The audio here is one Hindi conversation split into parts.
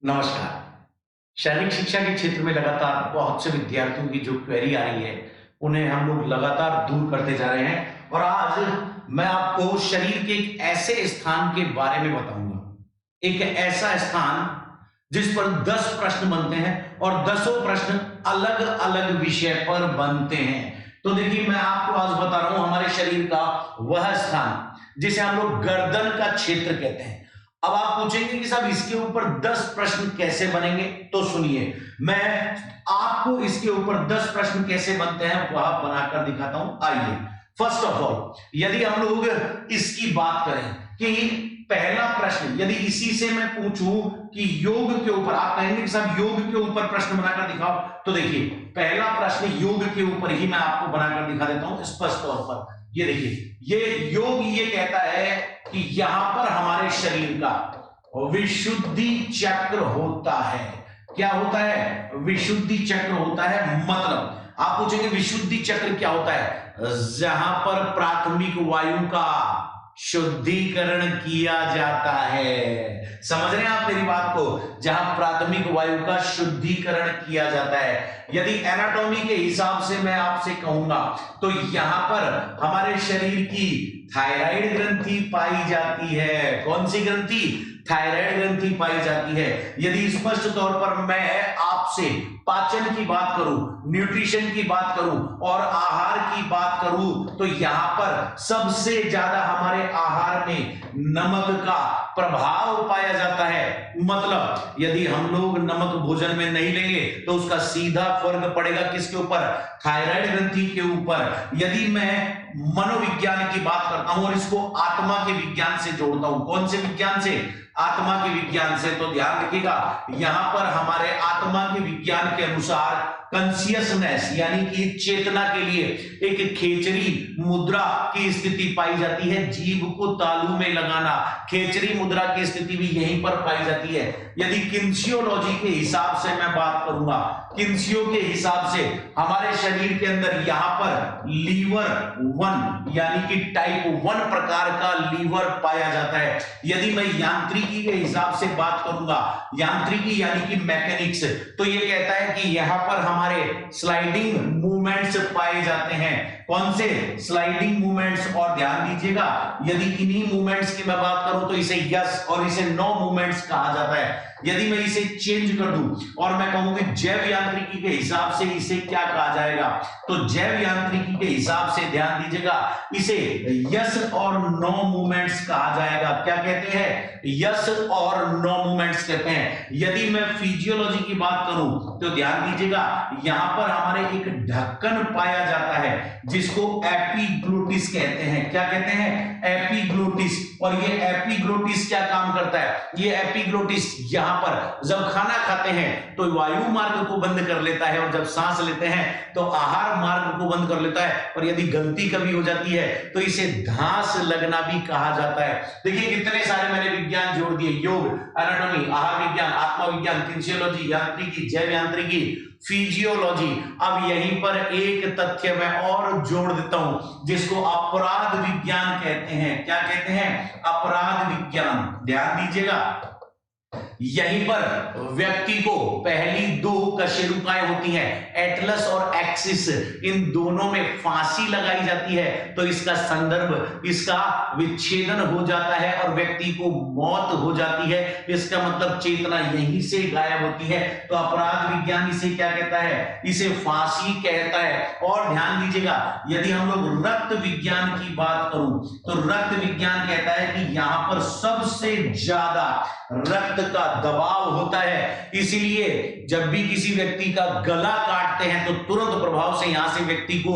नमस्कार। शारीरिक शिक्षा के क्षेत्र में लगातार बहुत से विद्यार्थियों की जो क्वेरी आ रही है, उन्हें हम लोग लगातार दूर करते जा रहे हैं और आज मैं आपको शरीर के एक ऐसे स्थान के बारे में बताऊंगा। एक ऐसा स्थान जिस पर 10 प्रश्न बनते हैं और दसों प्रश्न अलग-अलग विषय पर बनते हैं। तो देखिए, मैं आपको आज बता रहा हूं हमारे शरीर का वह स्थान जिसे हम लोग गर्दन का क्षेत्र कहते हैं। अब आप पूछेंगे कि साहब इसके ऊपर 10 प्रश्न कैसे बनेंगे? तो सुनिए, मैं आपको इसके ऊपर 10 प्रश्न कैसे बनते हैं वह बनाकर दिखाता हूं। आइए, फर्स्ट ऑफ ऑल यदि हम लोग इसकी बात करें कि पहला प्रश्न यदि इसी से मैं पूछूं कि योग के ऊपर, आप कहेंगे कि साहब योग के ऊपर प्रश्न बनाकर दिखाओ। तो देखिए, पहला प्रश्न योग के ऊपर ही मैं आपको बनाकर दिखा देता हूं स्पष्ट तौर पर। ये देखिए, ये योग ये कहता है कि यहां पर हमारे शरीर का विशुद्धि चक्र होता है। क्या होता है? विशुद्धि चक्र होता है। मतलब आप पूछेंगे विशुद्धि चक्र क्या होता है? जहां पर प्राथमिक वायु का शुद्धिकरण किया जाता है। समझ रहे हैं आप मेरी बात को? जहां प्राथमिक वायु का शुद्धिकरण किया जाता है। यदि एनाटॉमी के हिसाब से मैं आपसे कहूंगा तो यहां पर हमारे शरीर की थायराइड ग्रंथि पाई जाती है। कौन सी ग्रंथि? थायराइड ग्रंथि पाई जाती है। यदि स्पष्ट तौर पर मैं आपसे पाचन की बात करूं, न्यूट्रिशन की बात करूं और आहार की बात करूं तो यहां पर सबसे ज्यादा हमारे आहार में नमक का प्रभाव पाया जाता है। मतलब यदि हम लोग नमक भोजन में नहीं लेंगे तो उसका सीधा फर्क पड़ेगा किसके ऊपर? थायराइड ग्रंथि के ऊपर। यदि मैं मनोविज्ञान की बात करता हूं और इसको आत्मा के विज्ञान से जोड़ता हूं, कौन से विज्ञान से? आत्मा के विज्ञान से। तो ध्यान रखिएगा, यहां पर हमारे आत्मा के विज्ञान के अनुसार कॉन्शियसनेस यानी कि चेतना के लिए एक खेचरी मुद्रा की स्थिति पाई जाती है। जीभ को तालू में लगाना, खेचरी मुद्रा की स्थिति भी यहीं पर पाई जाती है। यदि किन्सियोलॉजी के हिसाब से मैं बात करूंगा, किन्सियो के हिसाब से हमारे शरीर के अंदर यहां पर लीवर 1 यानी कि टाइप 1 प्रकार का लीवर पाया जाता है। यदि मैं यांत्रिकी के हिसाब से बात करूंगा, यांत्रिकी यानी कि मैकेनिक्स, तो ये कहता है कि यहां पर हमारे स्लाइडिंग मूवमेंट्स पाए जाते हैं। कौन से? Sliding movements. और ध्यान दीजिएगा, यदि इन्हीं मूवमेंट्स की मैं बात करूं तो इसे यस और इसे नो मूवमेंट्स कहा जाता है। यदि मैं इसे चेंज कर दूं और मैं कहूं कि जैव यांत्रिकी के हिसाब से इसे क्या कहा जाएगा, तो जैव यांत्रिकी के हिसाब से ध्यान दीजिएगा इसे यस और नो मूवमेंट्स कहा जाएगा। क्या कहते हैं? यस और नो मूवमेंट्स कहते हैं। यदि मैं फिजियोलॉजी की बात करूं तो ध्यान दीजिएगा, यहां पर हमारे एक ढक्कन पाया जाता है जिसको एपिग्लोटिस कहते हैं। क्या कहते हैं? एपिग्लोटिस। और ये एपिग्लोटिस क्या काम करता है? ये एपिग्लोटिस यहां पर जब खाना खाते हैं तो वायु मार्ग को बंद कर लेता है और जब सांस लेते हैं तो आहार मार्ग को बंद कर लेता है। और यदि गलती कभी हो जाती है तो इसे धांस लगना भी कहा जाता है। देखिए, कितने सारे मैंने विज्ञान जोड़ दिए: योग, एनाटॉमी, आहार विज्ञान, आत्मा विज्ञान, किन्सियोलॉजी, यांत्रिकी, जैव यांत्रिकी, फिजियोलॉजी। अब यहीं पर एक तथ्य मैं और जोड़ देता हूं जिसको अपराध विज्ञान कहते हैं। क्या कहते हैं? अपराध विज्ञान। ध्यान दीजिएगा, यहीं पर व्यक्ति को पहली 2 कशेरुकाएं होती हैं, एटलस और एक्सिस, इन दोनों में फांसी लगाई जाती है तो इसका संदर्भ, इसका विच्छेदन हो जाता है और व्यक्ति को मौत हो जाती है। इसका मतलब चेतना यहीं से गायब होती है। तो अपराध विज्ञान इसे क्या कहता है? इसे फांसी कहता है। और ध्यान दीजिएगा, यदि हम लोग रक्त विज्ञान की बात करूं तो रक्त विज्ञान कहता है कि यहां पर सबसे ज्यादा रक्त का दबाव होता है। इसीलिए जब भी किसी व्यक्ति का गला काटते हैं तो तुरंत प्रभाव से यहां से व्यक्ति को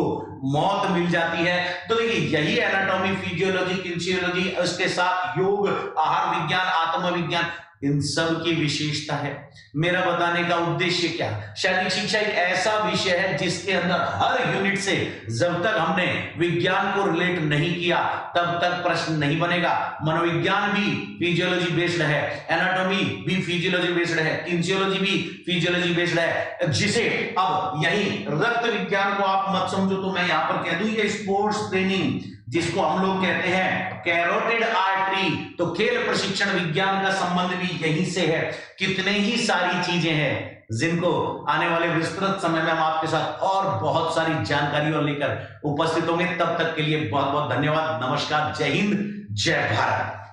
मौत मिल जाती है। तो देखिए, यही एनाटॉमी, फिजियोलॉजी, किन्सियोलॉजी, उसके साथ योग, आहार विज्ञान, आत्म विज्ञान, इन सब की विशेषता है। मेरा बताने का उद्देश्य क्या? शारीरिक शिक्षा एक ऐसा विषय है जिसके अंदर हर यूनिट से जब तक हमने विज्ञान को रिलेट नहीं किया तब तक प्रश्न नहीं बनेगा। मनोविज्ञान भी फिजियोलॉजी बेस्ड है, एनाटॉमी भी फिजियोलॉजी बेस्ड है, किन्सियोलॉजी भी फिजियोलॉजी बेस्ड है। जिसे अब यही रक्त विज्ञान को आप मत समझो तो मैं यहां पर कह दूं ये स्पोर्ट्स ट्रेनिंग जिसको हम लोग कहते हैं कैरोटिड आर्टरी। तो खेल प्रशिक्षण विज्ञान का संबंध भी यहीं से है। कितने ही सारी चीजें हैं जिनको आने वाले विस्तृत समय में हम आपके साथ और बहुत सारी जानकारियों लेकर उपस्थित होंगे। तब तक के लिए बहुत बहुत धन्यवाद। नमस्कार, जय हिंद, जय भारत।